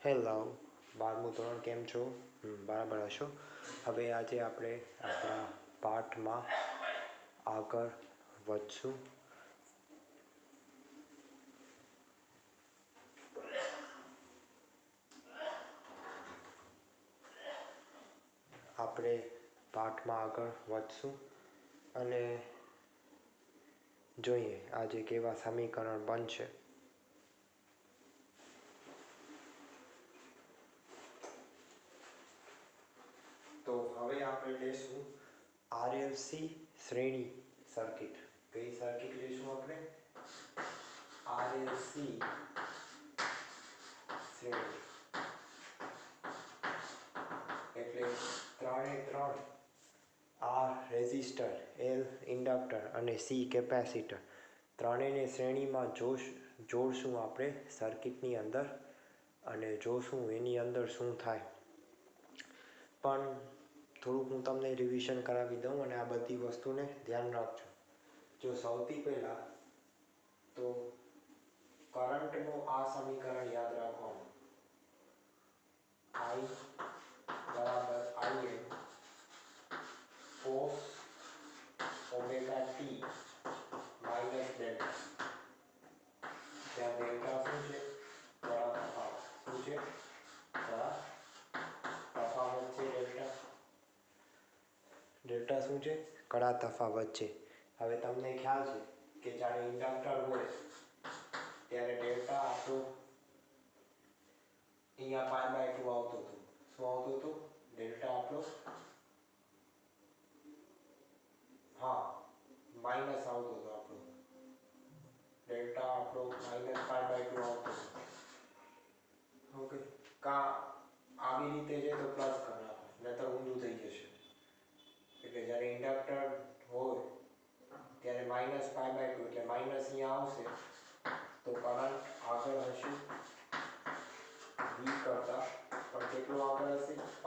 Hello, 12મું ધોરણ કેમ છો? બરાબર હશો. હવે આજે આપણે આપણા પાઠમાં આગળ વધશું. આપણે પાઠમાં આગળ વધશું અને જોઈએ આજે કેવા સમીકરણ બનશે. તો હવે આપણે લેશું RLC શ્રેણી સર્કિટ. કઈ સર્કિટ લેશું આપણે? RLC શ્રેણી. એટલે 3 R રેઝિસ્ટર, L ઇન્ડક્ટર અને C કેપેસિટર ત્રણેયને શ્રેણીમાં જોડશું આપણે સર્કિટની અંદર અને જોશું એની અંદર શું થાય. પણ થોડુંક હું તમને રિવિઝન કરાવી દઉં અને આ બધી વસ્તુને ધ્યાન રાખજો. જો સૌથી પહેલાં તો કરંટનું આ સમીકરણ યાદ રાખવાનું. I બરાબર Im cos omega T minus delta. ત્યાં ડેલ્ટા શું છે? કળા તફાવત. શું છે? કળા તફાવત છે ડેલ્ટા. ડેલ્ટા શું છે? કળા તફાવત છે. હવે તમને ખ્યાલ છે કે જ્યારે ઇન્ડક્ટર હોય ત્યારે ડેલ્ટા આપણું અહીંયા π/2 આવતું હતું. શું આવતું હતું? ડેલ્ટા આપણો માઇનસ આવતો હતો. આપણો ડેલ્ટા આપણો -π/2 આવતો હતો. ઓકે, કા આવી રીતે છે તો પ્લસ કરી નાખો, નહીતર ઊંધું થઈ જશે. એટલે જ્યારે ઇન્ડક્ટર હોય ત્યારે -π/2 એટલે માઇનસ અહીંયા આવશે તો કરંટ આગળ હશે V કરતા, પણ કેટલો આગળ હશે? π/2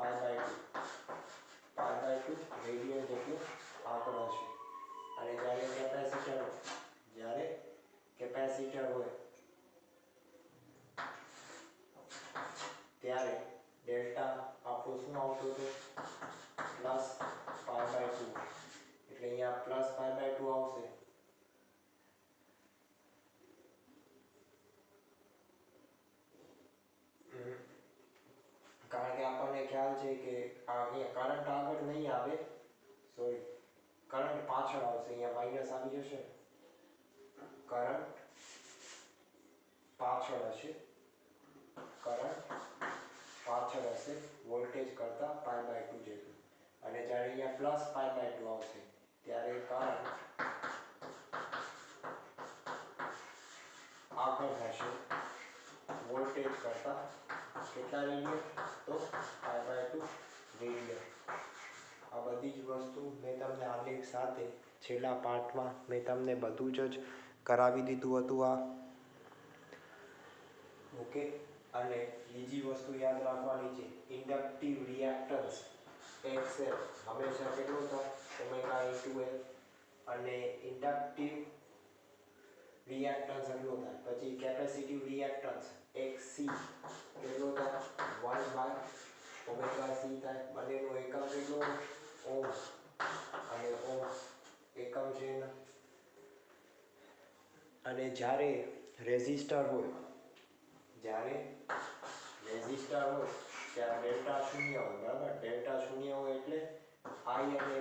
રેડિયન જેટલું આગળ હશે. અને જ્યારે કેપેસિટર હોય ત્યારે ડેલ્ટા આપણું શું આવતું હતું? +π/2. એટલે અહીંયા +π/2 આવશે. કારણ કે આપણને ખ્યાલ છે કે અહીંયા કરંટ આગળ નહીં આવે, સોરી, કરંટ પાછળ આવશે. અહીંયા માઇનસ આવી જશે, કરંટ પાછળ હશે. કરંટ પાછળ હશે વોલ્ટેજ કરતા π/2 જેટલું. અને જ્યારે અહીંયા +π/2 આવશે ત્યારે કરંટ આગળ હશે વોલ્ટેજ કરતા કેટલા રેડિયન? તો π/2 રેડિયન. આ બધી જ વસ્તુ મેં તમને આલેખ સાથે છેલ્લા પાઠમાં મેં તમને બધું જ કરાવી દીધું હતું. આ ઓકે. અને બીજી વસ્તુ યાદ રાખવાની છે, ઇન્ડક્ટિવ રિએક્ટન્સ XL હંમેશા કેટલું થાય? ω/L. અને ઇન્ડક્ટિવ રિએક્ટન્સ એટલો થાય. પછી કેપેસિટિવ રિએક્ટન્સ XC કેટલો થાય? 1/ωc થાય. બંનેનો એકમ કેટલો? ઓમ. અને ઓમ એકમ છે એના. અને જ્યારે રેઝિસ્ટર હોય ત્યારે ડેલ્ટા શૂન્ય હોય. બરાબર, ડેલ્ટા શૂન્ય હોય એટલે I અને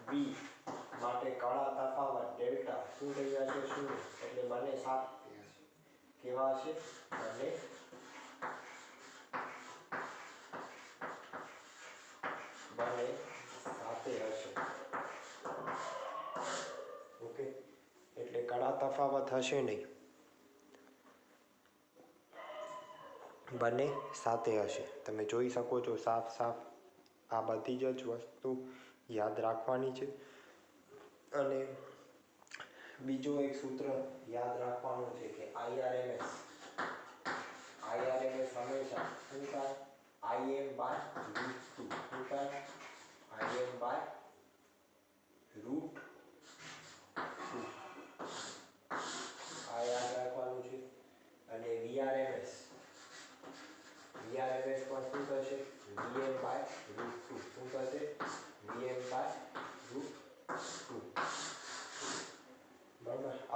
V માટે કળા તફાવત ડેલ્ટા શું થઈ જશે? શૂન્ય. એટલે બંને સાથે હશે. કેવા હશે? બંને સાથે હશે. ઓકે, એટલે કળા તફાવત હશે નહીં, બંને સાથે હશે. તમે જોઈ શકો છો સાફ સાફ. આ બધી જ વસ્તુ યાદ રાખવાની છે. અને બીજો એક સૂત્ર યાદ રાખવાનું છે કે IRMS હંમેશા શું થાય? Im/√2. શું થાય? Im/√2.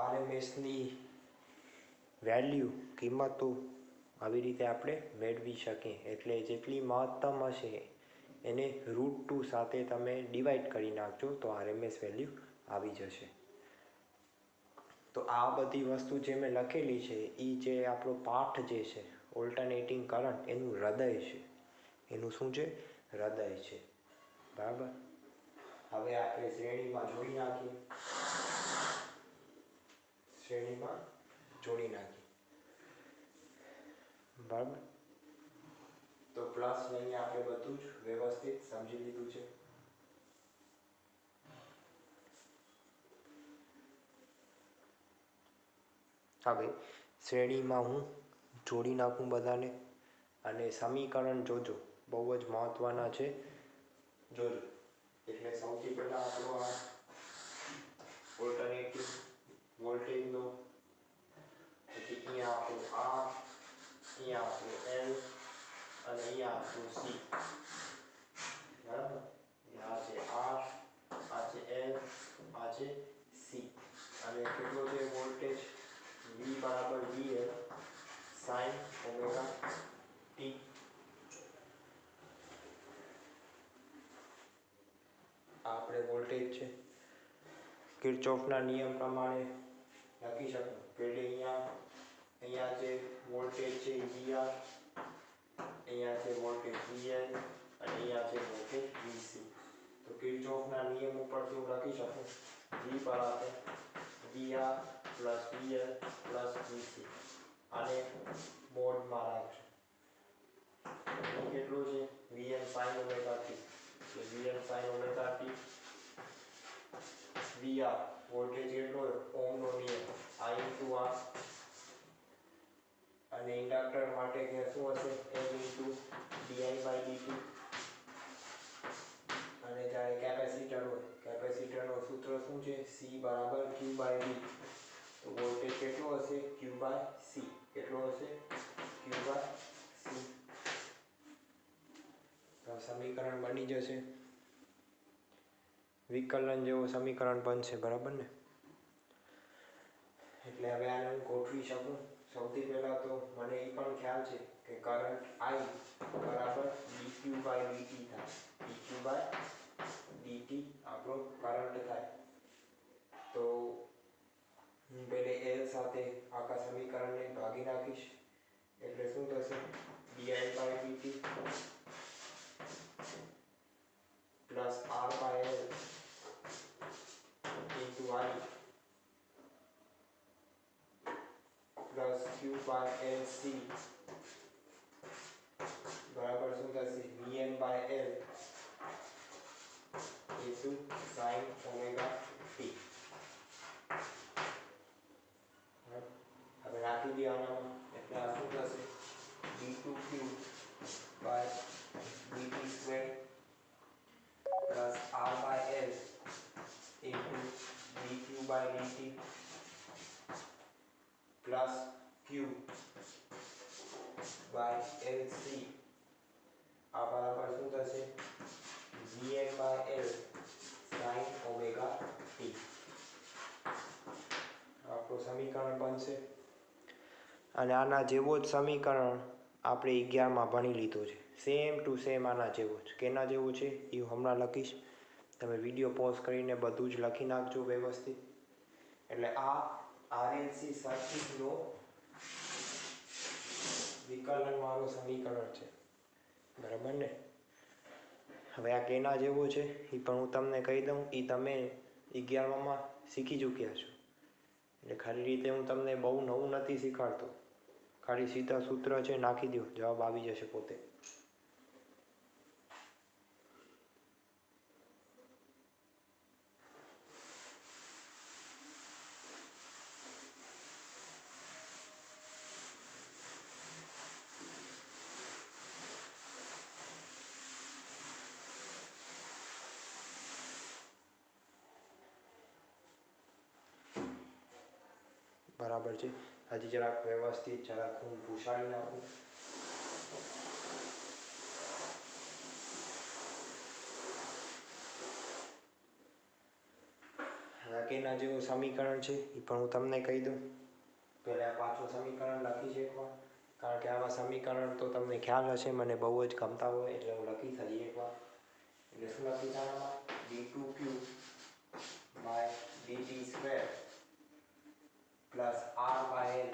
આરએમએસની વેલ્યુ કિંમતો આવી રીતે આપણે મેળવી શકીએ. એટલે જેટલી મહત્તમ હશે એને √2 સાથે તમે ડિવાઈડ કરી નાખજો તો આરએમએસ વેલ્યુ આવી જશે. તો આ બધી વસ્તુ જે મેં લખેલી છે એ જે આપણો પાઠ જે છે ઓલ્ટરનેટિંગ કરંટ એનું હૃદય છે. એનું શું છે? હૃદય છે. બરાબર. હવે આપણે શ્રેણીમાં જોડી નાખીએ. બરાબર. તો પ્લસ લઈને આપણે બધું જ વ્યવસ્થિત સમજી લીધું છે. હવે શ્રેણીમાં હું જોડી નાખું બધાને અને સમીકરણ જોજો, બહુ જ મહત્વના છે, જોજો. એટલે સૌથી પહેલાં આપણો આ ઓલ્ટરનેટિવ વોલ્ટેજનો, પછી અહીંયા આપણું આર, અહીંયા આપણું એલ અને અહીંયા આપણું સી. બરાબર. આ છે આર, આ છે એલ, આ છે સી. અને કેટલો છે વોલ્ટેજ? V બરાબર VL sin ઓમેગા ટી. આપણે વોલ્ટેજ છે. કિર્ચોફના નિયમ પ્રમાણે લખી શકું. પેલે અહીંયા જે વોલ્ટેજ છે VR, અહીંયા છે વોલ્ટેજ VL અને અહીંયા છે વોલ્ટેજ VC. તો કિર્ચોફના નિયમ ઉપરથી હું લખી શકું V બરાબર VR plus VL plus VC. આને બોર્ડમાં રાખજો. કેટલું છે? Vm sin omega t. એટલે Vm sin omega t VR voltage કેટલો? ઓહમનો નિયમ I ઇન્ટુ R. અને ઇન્ડક્ટર માટે કે શું હશે? L into di by dt. અને જ્યારે કેપેસિટર હોય, કેપેસિટરનું સૂત્ર શું છે? C બરાબર Q બાય V. તો વોલ્ટેજ કેટલો હશે? Q by C. કેટલો હશે? Q by C. તો સમીકરણ બની જશે. વિકલન જેવું સમીકરણ બનશે. બરાબર ને? એટલે હવે આને હું ગોઠવી શકું. સૌથી પહેલાં તો મને એ પણ ખ્યાલ છે કે કરંટ I બરાબર dq બાય dt થાય. dq બાય dt આપણો કરંટ થાય. તો હું પહેલે L સાથે આખા સમીકરણને ભાગી નાખીશ. એટલે શું થશે? di by dt plus R by L into I plus Q by L C બરાબર શું થશે? Vm by L into sin omega t. હવે રાખી દો આનામાં. એટલે આ શું થશે? d2q by dt square plus R by L into dq by dt plus Q by LC. આ બરાબર શું થશે? Vm by L sin omega t. આપણું સમીકરણ બનશે. અને આના જેવો જ સમીકરણ આપણે 11માં ભણી લીધું છે. સેમ ટુ સેમ આના જેવો જ. કેના જેવું છે એ હમણાં લખીશ. તમે વિડીયો પોઝ કરીને બધું જ લખી નાખજો વ્યવસ્થિત. એટલે આ RLC સર્કિટનો વિકલનવાળું સમીકરણ છે. બરાબર ને? હવે આ કેના જેવો છે એ પણ હું તમને કહી દઉં. એ તમે 11માં શીખી ચૂક્યા છો. એટલે ખાલી રીતે હું તમને બહુ નવું નથી શીખવાડતો. ખાલી સીધા સૂત્ર છે, નાખી દો, જવાબ આવી જશે પોતે. બરાબર છે. હજી જરાક વ્યવસ્થિત જરાક હું ભૂસાડી નાખું. હવે કેના જેવું સમીકરણ છે એ પણ હું તમને કહી દઉં. પહેલાં પાછું સમીકરણ લખી છે એકવાર, કારણ કે આવા સમીકરણ તો તમને ખ્યાલ હશે મને બહુ જ ગમતા હોય એટલે હું લખી શકીએ એકવાર. એટલે શું લખી આમાં d2q by dt square plus r by l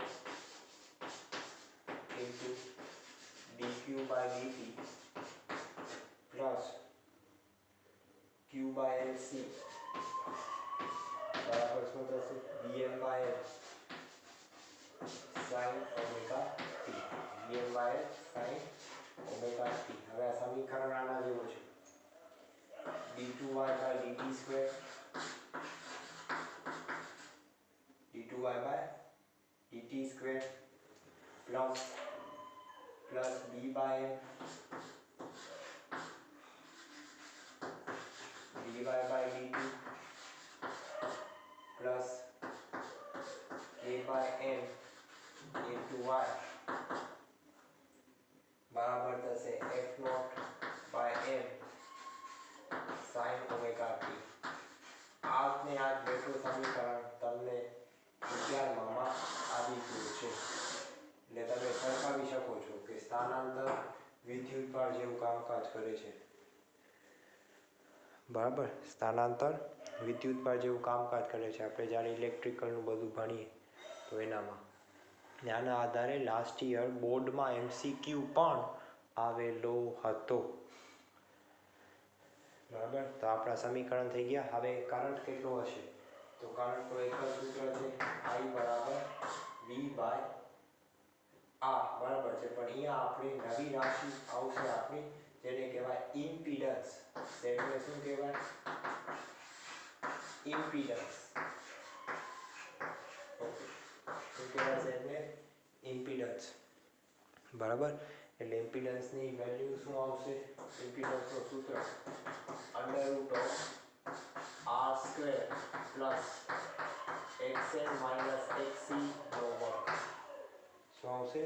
into dq by dt plus q by lc બરાબર શું થશે vm by l sin omega t. vm by l sin omega t. હવે આ સમીકરણ આના જેવું છે d2y by dt square d2y by dt square plus b by m dy by dt plus k by m into y બરાબર થશે f naught by m sin omega t. આજને આજ બેઠું સમીકરણ તમને 11માં આવી ગયું છે. એટલે તમે સરખાવી શકો છો કે સ્થાનાંતર વિદ્યુતભાર જેવું કામકાજ કરે છે. બરાબર, સ્થાનાંતર વિદ્યુતભાર જેવું કામકાજ કરે છે. આપણે જ્યારે ઇલેક્ટ્રિકલનું બધું ભણીએ તો એનામાં આના આધારે લાસ્ટ યર બોર્ડમાં MCQ પણ આવેલો હતો. બરાબર, તો આપણા સમીકરણ થઈ ગયા. હવે કરંટ કેટલો હશે તો કરંટ તો એક જ સૂત્ર છે I બરાબર V બાય R બરાબર છે. પણ અહીંયા આપણે નવી રાશિ આવશે આપણી જેને કહેવાય ઇમ્પીડન્સ. એટલે શું કહેવાય ઇમ્પીડન્સ. શું કહેવાય છે એટલે ઇમ્પીડન્સ. બરાબર, એટલે ઇમ્પીડન્સની વેલ્યુ શું આવશે ઇમ્પીડન્સનું સૂત્ર √ r square plus xl minus xc નો વર્ગ. શું આવશે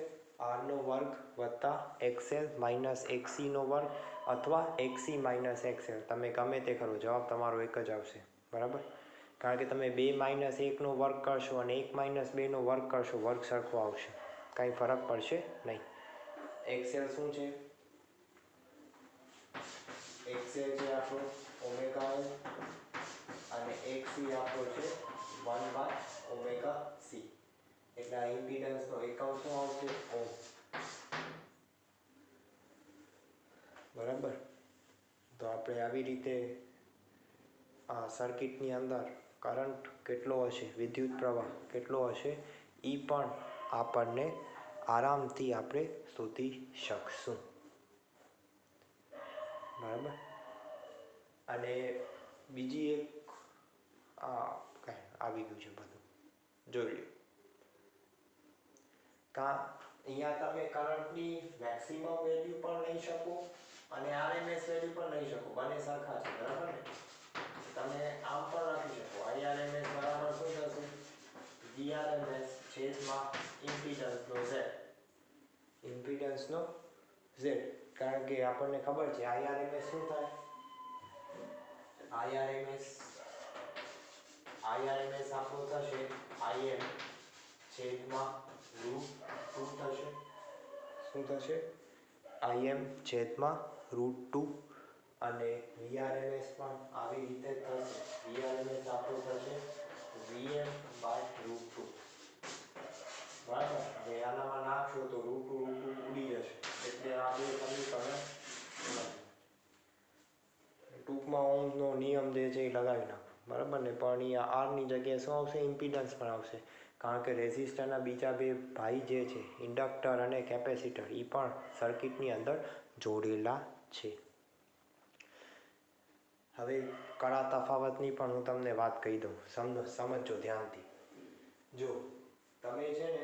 r નો વર્ગ વત્તા xl માઇનસ xc નો વર્ગ અથવા xc માઇનસ xl. તમે ગમે તે કરો જવાબ તમારો એક જ આવશે. બરાબર, કારણ કે તમે 2 માઇનસ 1 નો વર્ગ કરશો અને 1 માઇનસ 2 નો વર્ગ કરશો વર્ગ સરખો આવશે, કાંઈ ફરક પડશે નહીં. xl શું છે xl છે આપણો ઓમેગા l અને xc આપણો છે 1 બાય ઓમેગા c. એટલે આ ઇમ્પીડન્સનો એકમ શું આવશે ઓમ. બરાબર, તો આપણે આવી રીતે આ સર્કિટની અંદર કરંટ કેટલો હશે વિદ્યુત પ્રવાહ કેટલો હશે એ પણ આપણને આરામથી આપણે શોધી શકશું. બરાબર, અને બીજી એક આવી ગયું છે બધું જોઈ લો. અહીંયા તમે કરંટની મેક્સિમમ વેલ્યુ પણ લઈ શકો અને RMS વેલ્યુ પણ લઈ શકો. બંને સરખા છે. બરાબર ને, તમે આમ પણ લખી શકો IRMS બરાબર શું થશે VRMS છેદમાં ઇમ્પીડન્સનો Z. ઇમ્પીડન્સનો Z, કારણ કે આપણને ખબર છે IRMS શું થાય IRMS આપણો થશે IM છેદમાં √2 થશે. શું થશે IM છેદમાં √2 અને VRMS પણ આવી રીતે થશે. VRMS આપણો થશે VM બાય √2. બરાબર, હવે આનામાં નાખશો તો √2 ઉડી જશે. એટલે આ બે સમીકરણ ટૂંકમાં ઓહ્મનો નિયમ જે છે એ લગાવી નાખો. બરાબર ને, પણ અહીંયા R ની જગ્યાએ શું આવશે ઇમ્પીડન્સ પણ આવશે, કારણ કે રેઝિસ્ટરના બીજા બે ભાઈ જે છે ઇન્ડક્ટર અને કેપેસિટર એ પણ સર્કિટની અંદર જોડેલા છે. હવે કડા તફાવતની પણ હું તમને વાત કહી દઉં, સમજો ધ્યાનથી. જો તમે છે ને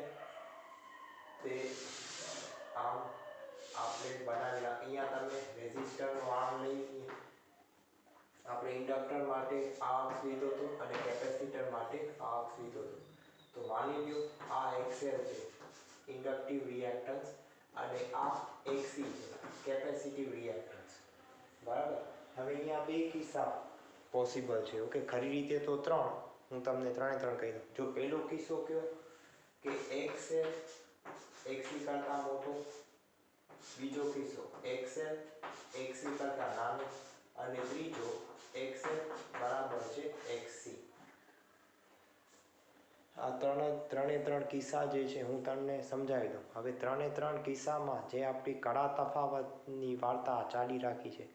તે આમ આપણે બનાવેલા અહીંયા તમે રેઝિસ્ટરનો આર્મ લઈ આપણે ઇન્ડક્ટર માટે આ અક્ષ લીધો હતો અને કેપેસિટર માટે આ અક્ષ લીધો હતો. તો માની લો આ XL છે ઇન્ડક્ટિવ રિએક્ટન્સ અને આ XC છે કેપેસિટિવ રિએક્ટન્સ. બરાબર, હવે અહીંયા બે કિસ્સા પોસિબલ છે. ઓકે, ખરી રીતે તો 3, હું તમને ત્રણે ત્રણ કહી દઉં. જો પહેલો કિસ્સો કયો કે એક્સએલ એક્સી કરતાં મોટો, બીજો કિસ્સો એક્સએલ એક્સી કરતાં નાનો અને ત્રીજો એક્સએલ બરાબર છે એક્સી. આ ત્રણે ત્રણ કિસ્સા જે છે હું તમને સમજાવી દઉં. હવે ત્રણે ત્રણ કિસ્સામાં જે આપણી કડા તફાવતની વાર્તા ચાલી રાખી છે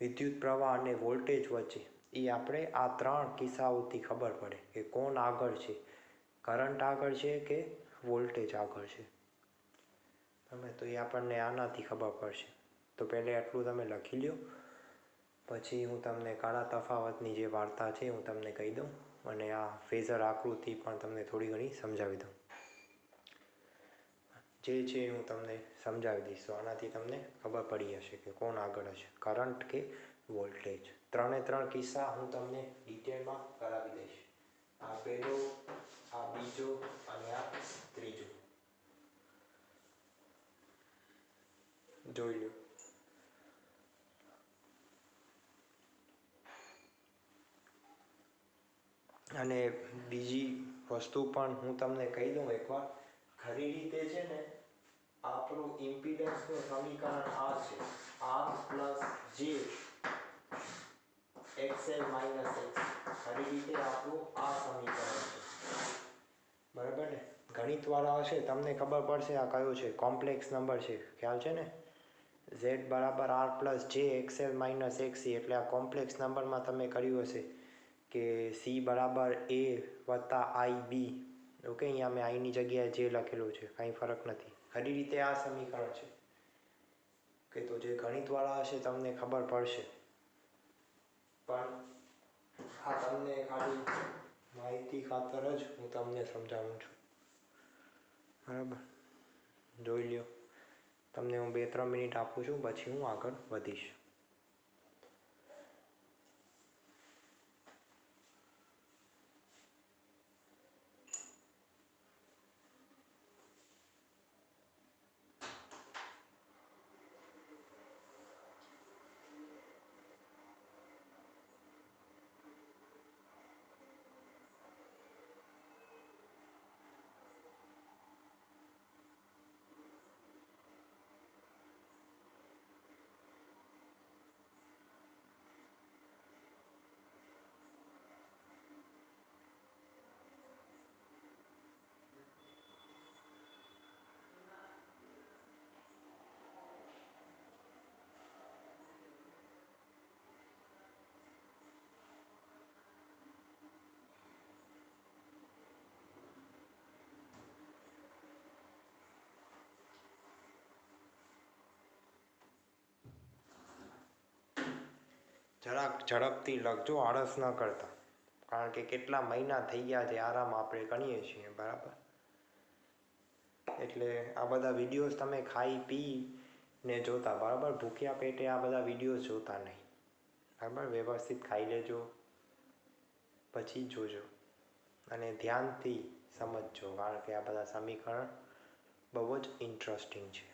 વિદ્યુત પ્રવાહ અને વોલ્ટેજ વચ્ચે, એ આપણે આ ત્રણ કિસ્સાઓથી ખબર પડે કે કોણ આગળ છે, કરંટ આગળ છે કે વોલ્ટેજ આગળ છે. તમે તો એ આપણને આનાથી ખબર પડશે. તો પહેલે આટલું તમે લખી લ્યો, પછી હું તમને કાળા તફાવતની જે વાર્તા છે હું તમને કહી દઉં અને આ ફેઝર આકૃતિ પણ તમને થોડી ઘણી સમજાવી દઉં. જે છે હું તમને સમજાવી દઈશ. તો આનાથી તમને ખબર પડી હશે કે કોણ આગળ હશે, કરંટ કે વોલ્ટેજ. ત્રણે ત્રણ કિસ્સા હું તમને ડિટેલમાં કરાવી દઈશ. આ પહેલો, આ બીજો અને આ ત્રીજો. જોઈ લો. અને બીજી વસ્તુ પણ હું તમને કહી દઉં એકવાર. ખરી રીતે છે ને આપણું ઇમ્પિડન્સનું સમીકરણ આ છે, આર પ્લસ જે એક્સએલ માઇનસ એક્સ. ખરી રીતે આપણું આ સમીકરણ છે, બરાબર ને. ગણિતવાળા હશે તમને ખબર પડશે આ કયો છે, કોમ્પ્લેક્સ નંબર છે, ખ્યાલ છે ને. ઝેડ બરાબર આર પ્લસ જે એક્સએલ માઇનસ એક્સી, એટલે આ કોમ્પ્લેક્સ નંબરમાં તમે કર્યું હશે કે સી બરાબર એ વત્તા આઈ બી. ઓકે, અહીંયા મેં આઈની જગ્યાએ જે લખેલું છે, કાંઈ ફરક નથી. ખરી રીતે આ સમીકરણ છે કે તો જે ગણિતવાળા હશે તમને ખબર પડશે. પણ આ તમને ખાલી માહિતી ખાતર જ હું તમને સમજાવું છું, બરાબર. જોઈ લ્યો. તમને હું 2-3 મિનિટ આપું છું, પછી હું આગળ વધીશ. જરાક ઝડપથી લખજો, આળસ ન કરતા, કારણ કે કેટલા મહિના થઈ ગયા છે આરામ આપણે કરીએ છીએ, બરાબર. એટલે આ બધા વિડીયોઝ તમે ખાઈ પી ને જોતા, બરાબર. ભૂખ્યા પેટે આ બધા વિડીયોઝ જોતા નહીં, બરાબર. વ્યવસ્થિત ખાઈ લેજો પછી જોજો અને ધ્યાનથી સમજજો, કારણ કે આ બધા સમીકરણ બહુ જ ઇન્ટરેસ્ટિંગ છે.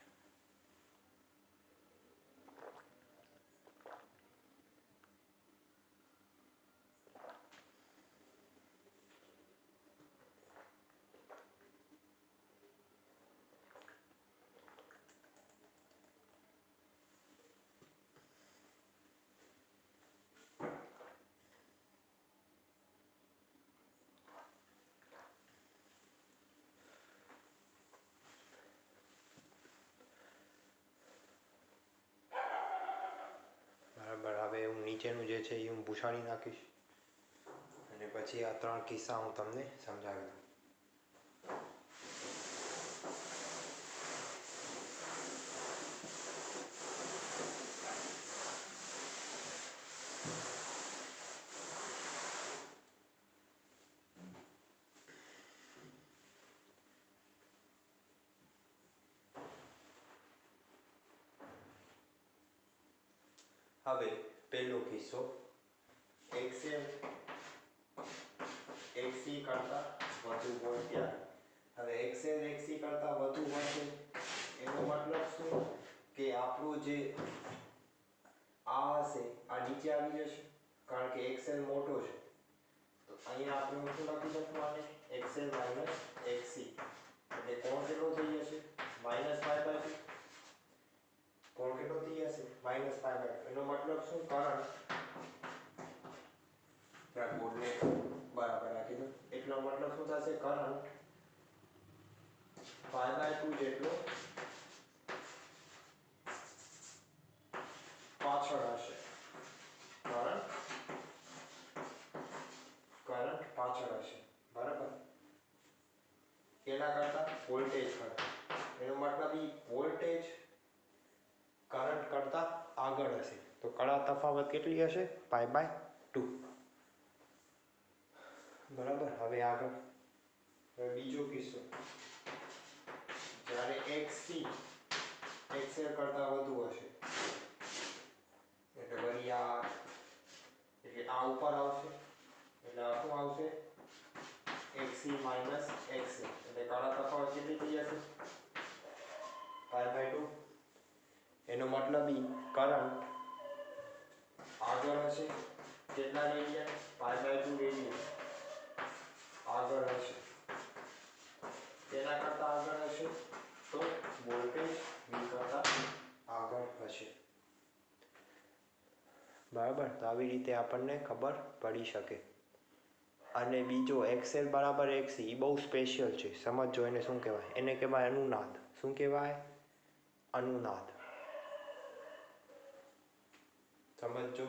બરાબર. હવે હું નીચેનું જે છે એ હું ભૂસાડી નાખીશ અને પછી આ 3 કિસ્સા હું તમને સમજાવી દઉં. હવે પહેલો કિસ્સો, એક્સએલ એક્સી કરતાં વધુ હોય ત્યારે. હવે એક્સએલ એક્સી કરતાં વધુ હશે એનો મતલબ શું કે આપણું જે આ હશે આ નીચે આવી જશે, કારણ કે એક્સએલ મોટો છે. તો અહીંયા આપણે શું લખી શકું આને xl માઇનસ xc એટલે કોણ કેટલો થઈ જશે -π/2 કોણ કેટલો થઈ જશે -π/2 એનો મતલબ શું કરંટ બોર્ડને બરાબર રાખી દો એટલો મતલબ શું થશે કરંટ π/2 જેટલો પાછળ હશે કરંટ પાછળ હશે બરાબર એના કરતા વોલ્ટેજ કરતા એનો મતલબ ઈ વોલ્ટેજ કરંટ કરતા આગળ હશે તો કળા તફાવત કેટલી હશે π/2 બરાબર હવે આગળ હવે બીજો કિસ્સો જ્યારે xc xl કરતા વધુ હશે એટલે વળી આ ઉપર આવશે એટલે આ શું આવશે xc માઇનસ xl એટલે કળા તફાવત કેટલી થઈ જશે π/2 એનો મતલબ ઈ કરંટ આગળ હશે કેટલા રેડિયન π/2 રેડિયન આગળ હશે તેના કરતા આગળ હશે તો વોલ્ટેજ v કરતા આગળ હશે બરાબર તો આવી રીતે આપણને ખબર પડી શકે અને બીજો xl બરાબર xc એ બહુ સ્પેશિયલ છે સમજો એને શું કહેવાય એને કહેવાય અનુનાદ શું કહેવાય અનુનાદ સમજો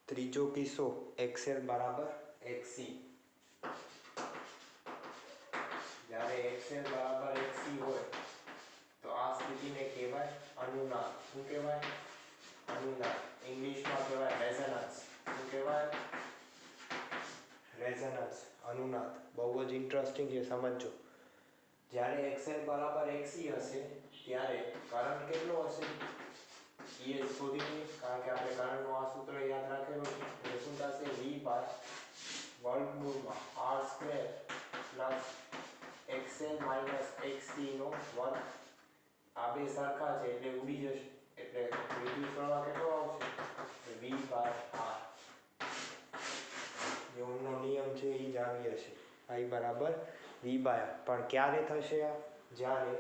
ત્રીજો કિસ્સો xl બરાબર xc જ્યારે xl બરાબર xc હોય તો આ સ્થિતિને કહેવાય અનુનાદ શું કહેવાય અનુનાદ ઇંગ્લિશમાં કહેવાય રેઝોનન્સ શું કહેવાય રેઝોનન્સ અનુનાદ બહુ જ ઇન્ટરેસ્ટિંગ છે સમજો જ્યારે xl બરાબર xc હશે ત્યારે કરંટ કેટલો હશે એ શોધીએ કારણ કે આપણે કરંટનું આ સૂત્ર યાદ રાખેલું છે એટલે શું થશે v બાય વર્ગમૂળમાં r² plus xl minus xc નો વર્ગ આ બે સરખા છે એટલે ઉડી જશે એટલે વિદ્યુત પ્રવાહ કેટલો આવશે v બાય r ઓહમનો નિયમ છે એ જ આવી હશે I બરાબર v બાય r પણ ક્યારે થશે આ જ્યારે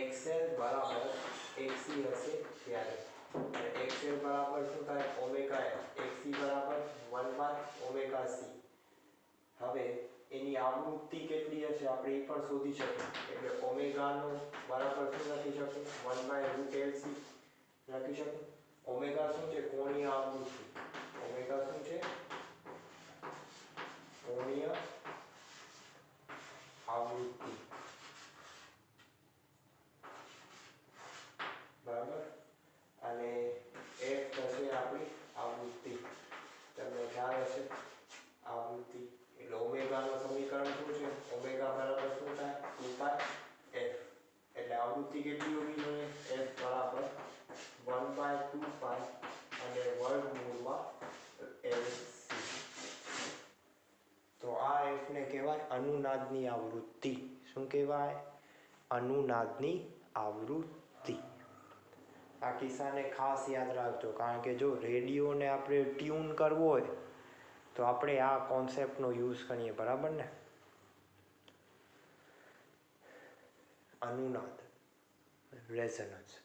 xl બરાબર xc હશે ત્યારે xl બરાબર શું થાય ઓમેગા l xc બરાબર 1/ωc હવે એની આવૃત્તિ કેટલી હશે આપણે એ પણ શોધી શકીએ એટલે ઓમેગાનો બરાબર શું લખી શકીએ 1/√LC લખી શકીએ ઓમેગા શું છે કોણીય આવૃત્તિ ઓમેગા શું છે કોણીય આવૃત્તિ બરાબર અને f થશે આપણી આવૃત્તિ તમને ખ્યાલ હશે આવૃત્તિ એટલે ઓમેગાનું સમીકરણ શું છે ઓમેગા બરાબર શું થાય 2πf એટલે આવૃત્તિ કેટલી હોવી જોઈએ f બરાબર 1/2π અને વર્ગમૂળમાં LC તો આ f ને કહેવાય અનુનાદની આવૃત્તિ શું કહેવાય અનુનાદની આવૃત્તિ આ કિસ્સાને ખાસ યાદ રાખજો કારણ કે જો રેડિયોને આપણે ટ્યુન કરવો હોય તો આપણે આ કોન્સેપ્ટનો યુઝ કરીએ બરાબર ને અનુનાદ રેઝોનન્સ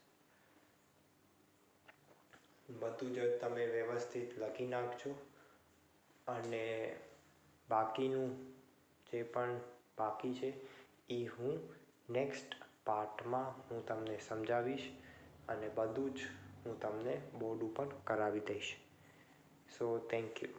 બધું જ તમે વ્યવસ્થિત લખી નાખજો અને બાકીનું જે પણ બાકી છે એ હું નેક્સ્ટ પાર્ટમાં હું તમને સમજાવીશ અને બધું જ હું તમને બોર્ડ ઉપર કરાવી દઈશ સો થેન્ક યુ